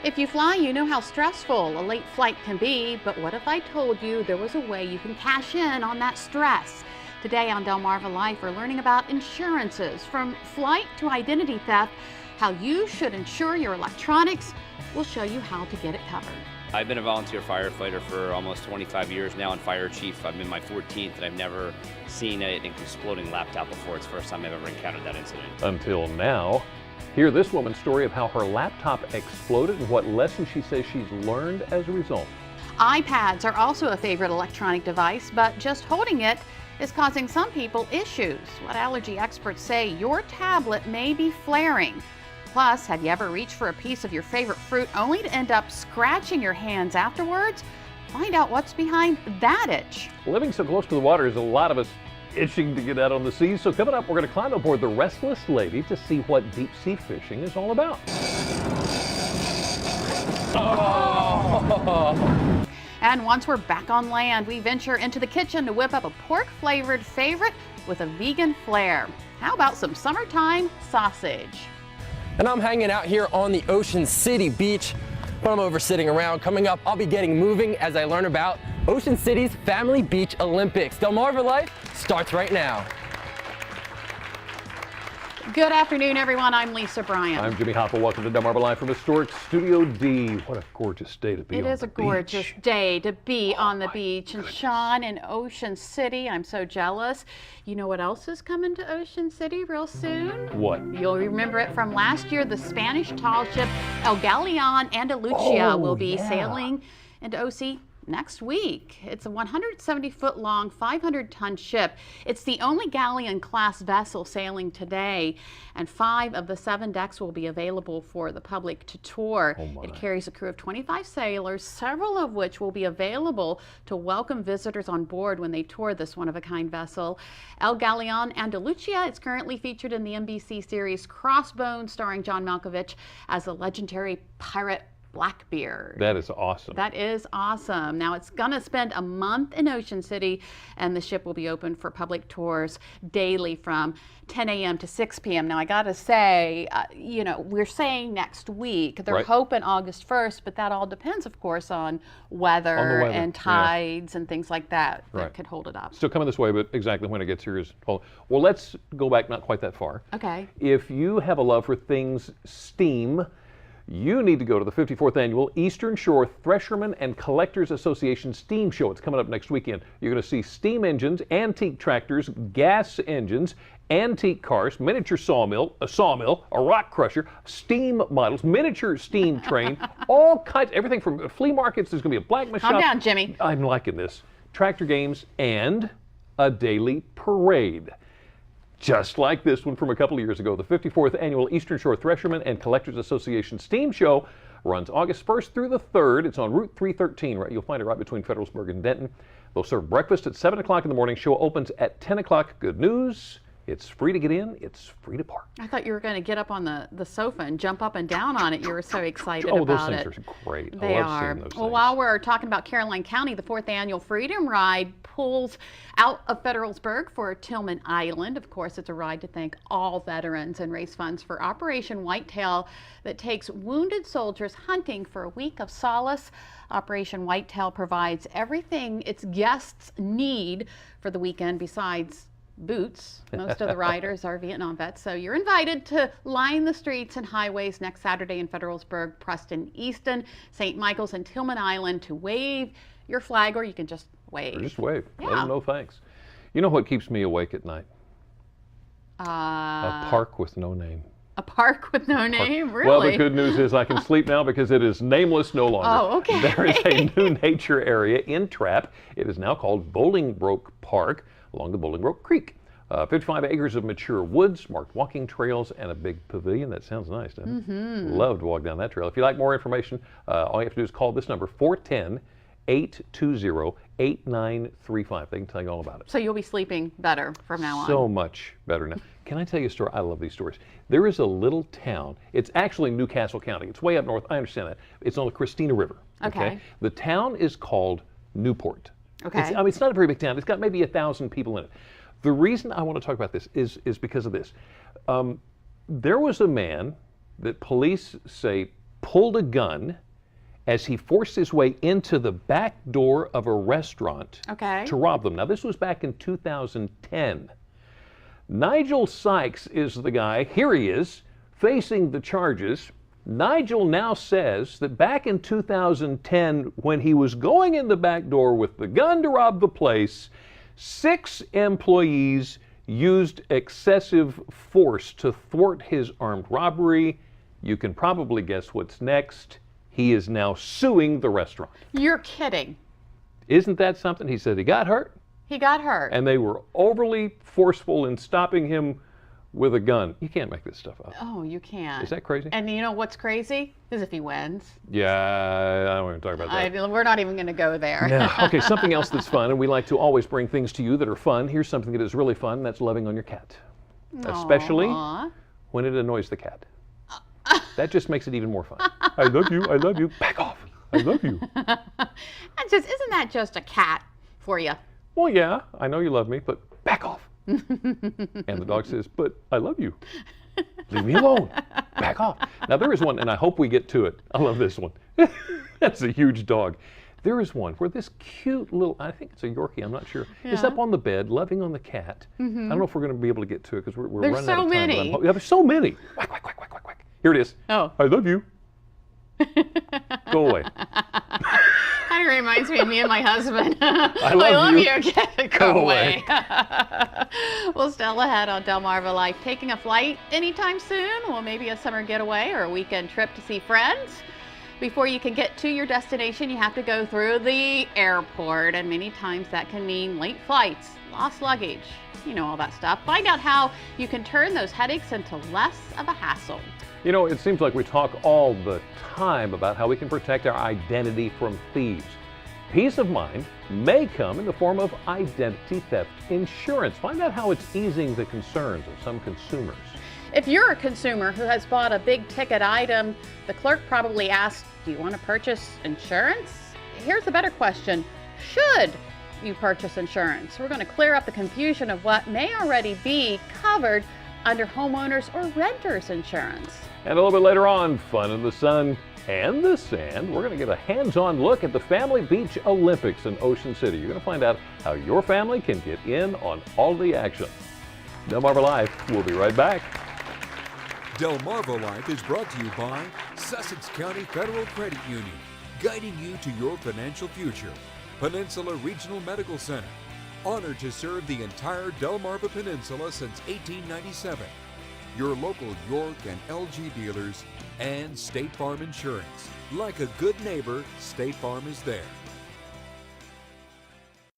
If you fly, you know how stressful a late flight can be, but what if I told you there was a way you can cash in on that stress? Today on Delmarva Life, we're learning about insurances, from flight to identity theft, how you should insure your electronics. We'll show you how to get it covered. I've been a volunteer firefighter for almost 25 years now and fire chief. I'm in my 14th and I've never seen an exploding laptop before. It's the first time I've ever encountered that incident. Until now. Hear this woman's story of how her laptop exploded and what lessons she says she's learned as a result. iPads are also a favorite electronic device, but just holding it is causing some people issues. What allergy experts say your tablet may be flaring. Plus, have you ever reached for a piece of your favorite fruit only to end up scratching your hands afterwards? Find out what's behind that itch. Living so close to the water is a lot of us itching to get out on the sea. So coming up, we're going to climb aboard the Restless Lady to see what deep sea fishing is all about. Oh. And once we're back on land, we venture into the kitchen to whip up a pork-flavored favorite with a vegan flair. How about some summertime sausage? And I'm hanging out here on the Ocean City beach, but I'm over sitting around. Coming up, I'll be getting moving as I learn about Ocean City's Family Beach Olympics. Delmarva Life starts right now. Good afternoon, everyone. I'm Lisa Bryan. I'm Jimmy Hopper. Welcome to Delmarva Live from historic Studio D. What a gorgeous day to be on the beach. It is a gorgeous day to be on the beach. And Sean in Ocean City, I'm so jealous. You know what else is coming to Ocean City real soon? What? You'll remember it from last year. The Spanish tall ship El Galeon Andalucia will be sailing into OC next week. It's a 170-foot long, 500-ton ship. It's the only galleon-class vessel sailing today, and 5 of the 7 decks will be available for the public to tour. It carries a crew of 25 sailors, several of which will be available to welcome visitors on board when they tour this one-of-a-kind vessel. El Galeon Andalucia is currently featured in the NBC series Crossbones, starring John Malkovich as a legendary pirate Blackbeard. That is awesome. That is awesome. Now it's going to spend a month in Ocean City, and the ship will be open for public tours daily from 10 a.m. to 6 p.m. Now I got to say, you know, we're saying next week. They're hoping August 1st, but that all depends, of course, on weather and tides and things like that that could hold it up. Still coming this way, but exactly when it gets here is well, let's go back not quite that far. Okay. If you have a love for things steam, you need to go to the 54th Annual Eastern Shore Threshermen and Collectors Association Steam Show. It's coming up next weekend. You're going to see steam engines, antique tractors, gas engines, antique cars, miniature sawmill, a rock crusher, steam models, miniature steam train, all kinds, everything from flea markets. There's going to be a blacksmith shop. Calm down, Jimmy. I'm liking this. Tractor games and a daily parade. Just like this one from a couple of years ago. The 54th Annual Eastern Shore Threshermen and Collectors Association Steam Show runs August 1st through the 3rd. It's on Route 313. Right, you'll find it right between Federalsburg and Denton. They'll serve breakfast at 7 o'clock in the morning. Show opens at 10 o'clock. Good news. It's free to get in. It's free to park. I thought you were going to get up on the sofa and jump up and down on it. You were so excited about it. Oh, those things are great. They I love are. seeing those Well, things. while we're talking about Caroline County, the 4th Annual Freedom Ride pulls out of Federalsburg for Tillman Island. Of course, it's a ride to thank all veterans and raise funds for Operation Whitetail that takes wounded soldiers hunting for a week of solace. Operation Whitetail provides everything its guests need for the weekend besides boots. Most of the riders are Vietnam vets, so you're invited to line the streets and highways next Saturday in Federalsburg, Preston, Easton, St. Michael's, and Tillman Island to wave your flag, or you can just wave. Or just wave. Yeah. Let them know thanks. You know what keeps me awake at night? A park with no name. A park with no name? Really? Well, the good news is I can sleep now because it is nameless no longer. Oh, okay. There is a new nature area in Trapp. It is now called Bolingbroke Park along the Bolingbroke Creek. 55 acres of mature woods, marked walking trails, and a big pavilion. That sounds nice, doesn't it? Love to walk down that trail. If you'd like more information, all you have to do is call this number, 410-820-8935. They can tell you all about it. So you'll be sleeping better from now on. So much better now. Can I tell you a story? I love these stories. There is a little town. It's actually Newcastle County. It's way up north. I understand that. It's on the Christina River. Okay. The town is called Newport. Okay. It's not a very big town. It's got maybe 1,000 people in it. The reason I want to talk about this is because of this. There was a man that police say pulled a gun as he forced his way into the back door of a restaurant Okay. to rob them. Now, this was back in 2010. Nigel Sykes is the guy. Here he is, facing the charges. Nigel now says that back in 2010, when he was going in the back door with the gun to rob the place, 6 employees used excessive force to thwart his armed robbery. You can probably guess what's next. He is now suing the restaurant. You're kidding. Isn't that something? He said he got hurt, He got hurt. and they were overly forceful in stopping him with a gun. You can't make this stuff up. Oh, you can't. Is that crazy? And you know what's crazy? Is if he wins. Yeah, I don't want to talk about that. We're not even going to go there. No. Okay, something else that's fun, and we like to always bring things to you that are fun. Here's something that is really fun. That's loving on your cat, especially Aw. when it annoys the cat. That just makes it even more fun. I love you. I love you. Back off. I love you. Isn't that just a cat for you? Well, yeah, I know you love me, but back off. And the dog says, but I love you. Leave me alone. Back off. Now, there is one, and I hope we get to it. I love this one. That's a huge dog. There is one where this cute little, I think it's a Yorkie, I'm not sure, is up on the bed, loving on the cat. I don't know if we're going to be able to get to it because we're There's running out so of time. many. Yeah, there's so many. Quack, quack, quack, quack, quack, quack. Here it is. Oh. I love you. Go away. Kind of reminds me of me and my husband. I love you. Get Go Go away. Well, still ahead on Delmarva Life. Taking a flight anytime soon? Well, maybe a summer getaway or a weekend trip to see friends. Before you can get to your destination, you have to go through the airport, and many times that can mean late flights, lost luggage, you know, all that stuff. Find out how you can turn those headaches into less of a hassle. You know, it seems like we talk all the time about how we can protect our identity from thieves. Peace of mind may come in the form of identity theft insurance. Find out how it's easing the concerns of some consumers. If you're a consumer who has bought a big ticket item, the clerk probably asks, do you want to purchase insurance? Here's a better question. Should you purchase insurance? We're going to clear up the confusion of what may already be covered under homeowners or renters insurance. And a little bit later on, fun in the sun and the sand. We're going to get a hands-on look at the Family Beach Olympics in Ocean City. You're going to find out how your family can get in on all the action. Delmarva Life, we'll be right back. Delmarva Life is brought to you by Sussex County Federal Credit Union, guiding you to your financial future. Peninsula Regional Medical Center, honored to serve the entire Delmarva Peninsula since 1897. Your local York and LG dealers, and State Farm Insurance. Like a good neighbor, State Farm is there.